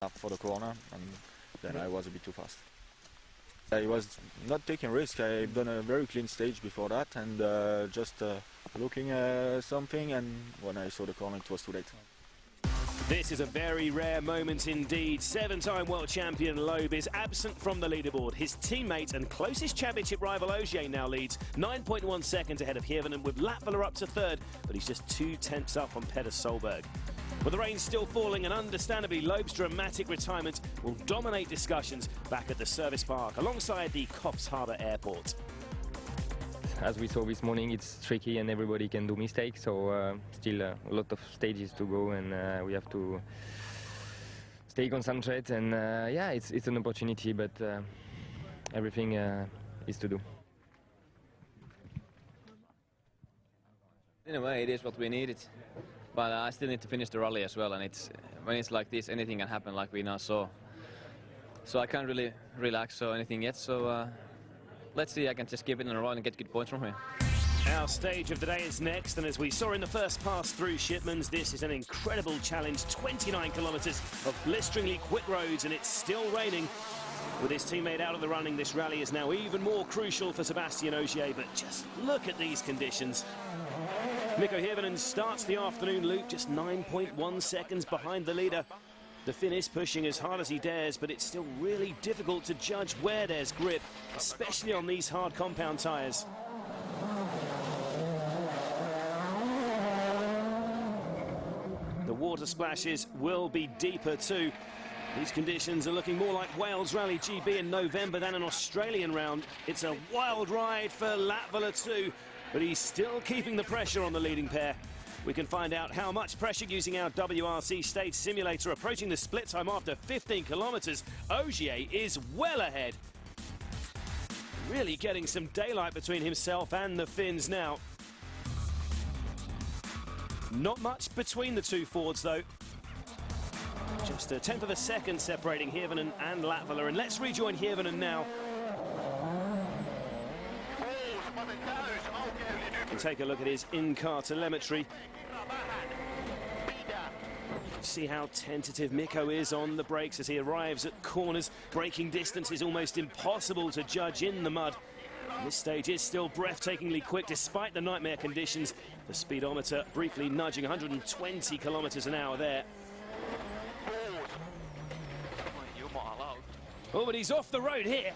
up for the corner, and then I was a bit too fast. I was not taking risk. I've done a very clean stage before that, and just looking at something, and when I saw the corner it was too late. This is a very rare moment indeed. Seven-time world champion Loeb is absent from the leaderboard. His teammate and closest championship rival Ogier now leads 9.1 seconds ahead of Hirvonen, with Latvala up to third, but he's just 2/10 up on Petter Solberg. With the rain still falling, and understandably Loeb's dramatic retirement will dominate discussions back at the service park alongside the Coffs Harbour Airport. As we saw this morning, it's tricky and everybody can do mistakes, so still a lot of stages to go, and we have to stay concentrated, and yeah, it's an opportunity, but everything is to do. In a way, it is what we needed, but I still need to finish the rally as well, and when it's like this, anything can happen, like we now saw. So I can't really relax or anything yet, so let's see, I can just keep it in a row and get good points from here. Our stage of the day is next, and as we saw in the first pass through Shipmans, this is an incredible challenge. 29 kilometres of blisteringly quick roads, and it's still raining. With his teammate out of the running, this rally is now even more crucial for Sébastien Ogier, but just look at these conditions. Mikko Hirvonen starts the afternoon loop just 9.1 seconds behind the leader. The Finn is pushing as hard as he dares, but it's still really difficult to judge where there's grip, especially on these hard compound tyres. The water splashes will be deeper too. These conditions are looking more like Wales Rally GB in November than an Australian round. It's a wild ride for Latvala too, but he's still keeping the pressure on the leading pair. We can find out how much pressure using our WRC stage simulator. Approaching the split time after 15 kilometres, Ogier is well ahead. Really getting some daylight between himself and the Finns now. Not much between the two Fords though. Just a tenth of a second separating Hirvonen and Latvala, and let's rejoin Hirvonen now. And take a look at his in-car telemetry. See how tentative Mikko is on the brakes as he arrives at corners. Braking distance is almost impossible to judge in the mud. And this stage is still breathtakingly quick despite the nightmare conditions. The speedometer briefly nudging 120 kilometres an hour there. Oh, but he's off the road here.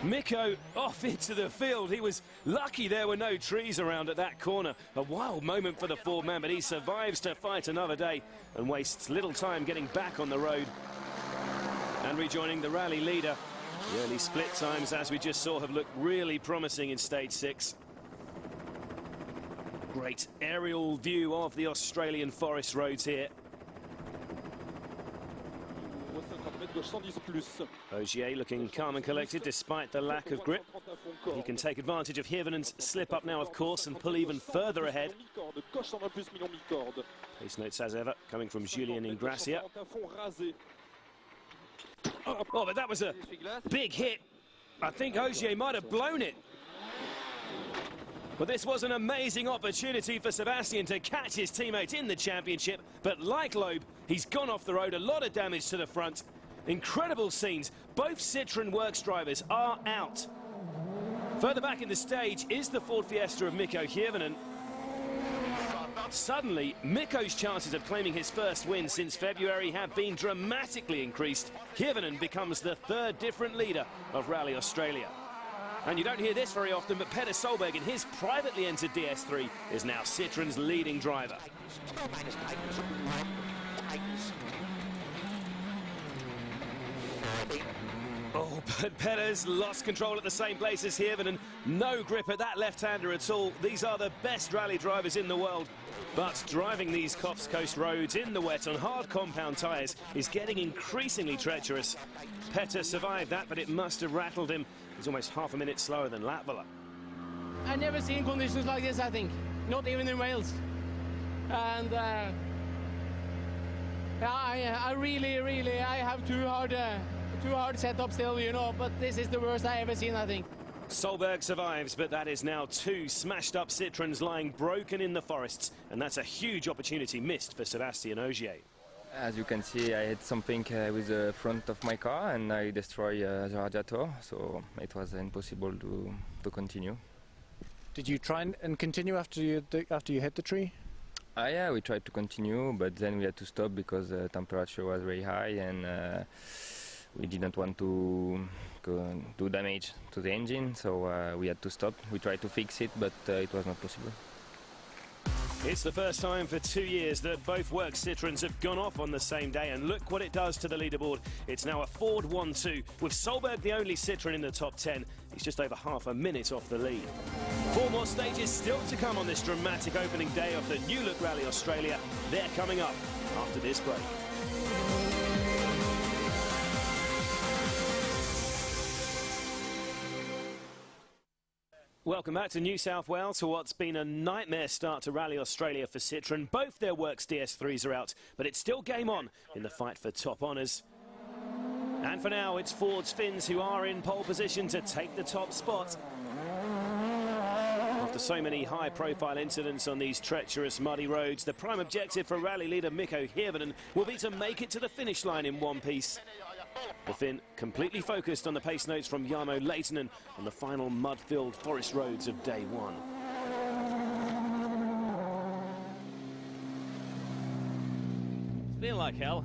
Mikko off into the field. He was lucky there were no trees around at that corner. A wild moment for the Ford man, but he survives to fight another day and wastes little time getting back on the road. And rejoining the rally leader. The early split times, as we just saw, have looked really promising in stage 6. Great aerial view of the Australian forest roads here. Ogier looking calm and collected despite the lack of grip. He can take advantage of Hirvonen's slip up now, of course, and pull even further ahead. Pace notes as ever coming from Julien Ingracia. Oh, but that was a big hit. I think Ogier might have blown it. But this was an amazing opportunity for Sébastien to catch his teammate in the championship. But like Loeb, he's gone off the road. A lot of damage to the front. Incredible scenes. Both Citroën Works drivers are out. Further back in the stage is the Ford Fiesta of Mikko Hirvonen. Suddenly, Mikko's chances of claiming his first win since February have been dramatically increased. Hirvonen becomes the third different leader of Rally Australia. And you don't hear this very often, but Petter Solberg in his privately entered DS3 is now Citroën's leading driver. Oh, but Petter's lost control at the same place as Hirvonen. No grip at that left-hander at all. These are the best rally drivers in the world. But driving these Coffs Coast roads in the wet on hard compound tyres is getting increasingly treacherous. Petter survived that, but it must have rattled him. He's almost half a minute slower than Latvala. I've never seen conditions like this, I think. Not even in Wales. And I really have too hard setup still, you know, but this is the worst I ever seen, I think. Solberg survives, but that is now two smashed-up Citroëns lying broken in the forests, and that's a huge opportunity missed for Sébastien Ogier. As you can see, I had something with the front of my car and I destroyed the radiator, so it was impossible to continue. Did you try and continue after you hit the tree? Yeah, we tried to continue, but then we had to stop because the temperature was very high and we didn't want to do damage to the engine, so we had to stop. We tried to fix it, but it was not possible. It's the first time for 2 years that both works Citroens have gone off on the same day, and look what it does to the leaderboard. It's now a Ford 1-2, with Solberg the only Citroen in the top 10. He's just over half a minute off the lead. 4 more stages still to come on this dramatic opening day of the New Look Rally Australia. They're coming up after this break. Welcome back to New South Wales for what's been a nightmare start to Rally Australia for Citroen. Both their Works DS3s are out, but it's still game on in the fight for top honours. And for now, it's Ford's Finns who are in pole position to take the top spot. After so many high-profile incidents on these treacherous, muddy roads, the prime objective for rally leader Mikko Hirvonen will be to make it to the finish line in one piece. The Finn completely focused on the pace notes from Jarmo Leitonen on the final mud-filled forest roads of day one. It's been like hell.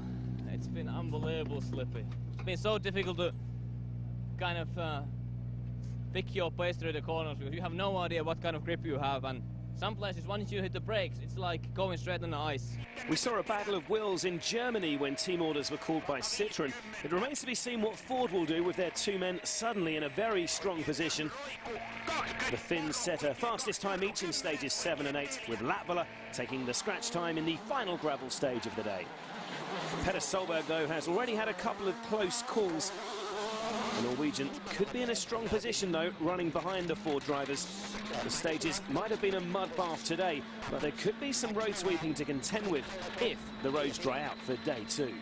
It's been unbelievable slippy. It's been so difficult to kind of pick your pace through the corners because you have no idea what kind of grip you have, and some places once you hit the brakes it's like going straight on the ice. We saw a battle of wills in Germany when team orders were called by Citroen. It remains to be seen what Ford will do with their 2 men suddenly in a very strong position. The Finns set a fastest time each in stages 7 and 8, with Latvala taking the scratch time in the final gravel stage of the day. Petter Solberg, though, has already had a couple of close calls. The Norwegian could be in a strong position, though, running behind the Ford drivers. The stages might have been a mud bath today, but there could be some road sweeping to contend with if the roads dry out for day 2.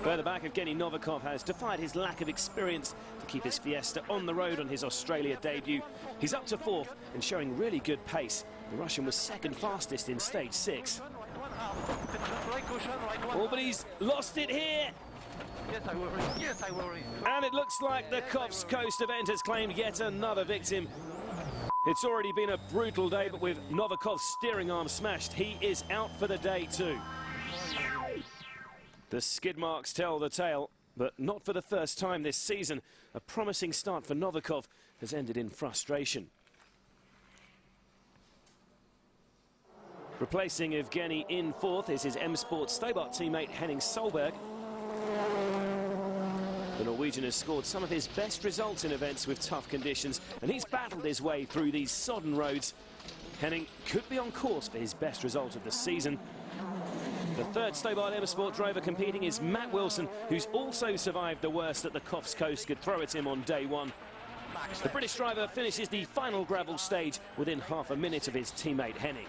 Further back, Evgeny Novikov has defied his lack of experience to keep his Fiesta on the road on his Australia debut. He's up to 4th and showing really good pace. The Russian was 2nd fastest in stage 6. Oh, but he's lost it here. Yes, I worry. And it looks like the Coffs Coast event has claimed yet another victim. It's already been a brutal day, but with Novikov's steering arm smashed, he is out for the day too. The skid marks tell the tale, but not for the first time this season. A promising start for Novikov has ended in frustration. Replacing Evgeny in 4th is his M-Sport Stobart teammate Henning Solberg. The Norwegian has scored some of his best results in events with tough conditions, and he's battled his way through these sodden roads. Henning could be on course for his best result of the season. The 3rd Stobart M-Sport driver competing is Matt Wilson, who's also survived the worst that the Coffs Coast could throw at him on day 1. The British driver finishes the final gravel stage within half a minute of his teammate Henning.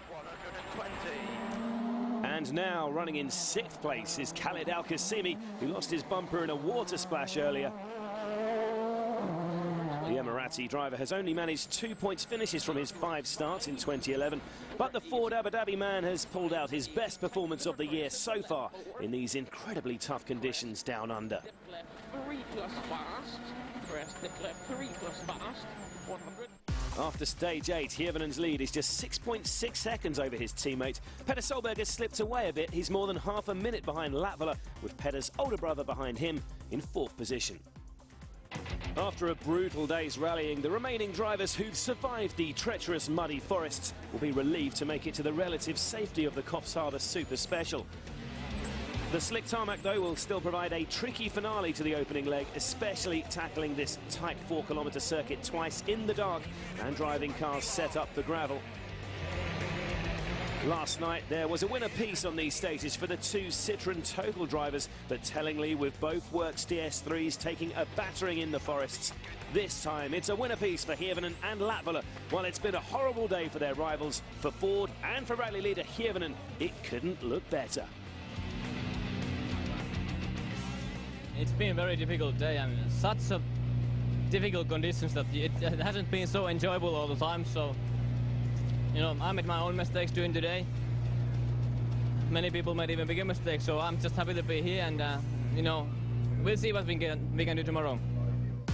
And now, running in 6th place is Khaled Al-Qasimi, who lost his bumper in a water splash earlier. The Emirati driver has only managed 2 points finishes from his 5 starts in 2011, but the Ford Abu Dhabi man has pulled out his best performance of the year so far in these incredibly tough conditions down under. After stage 8, Hirvonen's lead is just 6.6 seconds over his teammate. Petter Solberg has slipped away a bit. He's more than half a minute behind Latvala, with Petter's older brother behind him in 4th position. After a brutal day's rallying, the remaining drivers who've survived the treacherous muddy forests will be relieved to make it to the relative safety of the Coffs Harbour Super Special. The slick tarmac, though, will still provide a tricky finale to the opening leg, especially tackling this tight 4-kilometre circuit twice in the dark and driving cars set up for gravel. Last night, there was a winner piece on these stages for the 2 Citroen Total drivers, but tellingly, with both Works DS3s taking a battering in the forests. This time, it's a winner piece for Hirvonen and Latvala. While it's been a horrible day for their rivals, for Ford and for rally leader Hirvonen, it couldn't look better. It's been a very difficult day and such a difficult conditions that it hasn't been so enjoyable all the time. So, you know, I made my own mistakes during the day. many people made even bigger mistakes. So I'm just happy to be here, and you know, we'll see what we can do tomorrow.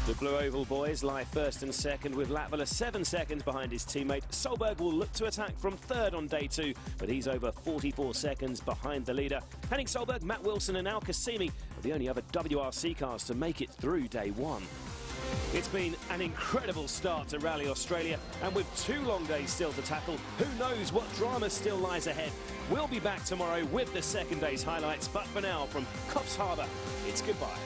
The Blue Oval boys lie first and second, with Latvala 7 seconds behind his teammate. Solberg will look to attack from third on day 2, but he's over 44 seconds behind the leader. Henning Solberg, Matt Wilson and Al Qasimi are the only other WRC cars to make it through day 1. It's been an incredible start to Rally Australia, and with 2 long days still to tackle, who knows what drama still lies ahead. We'll be back tomorrow with the second day's highlights, but for now, from Coffs Harbour, it's goodbye.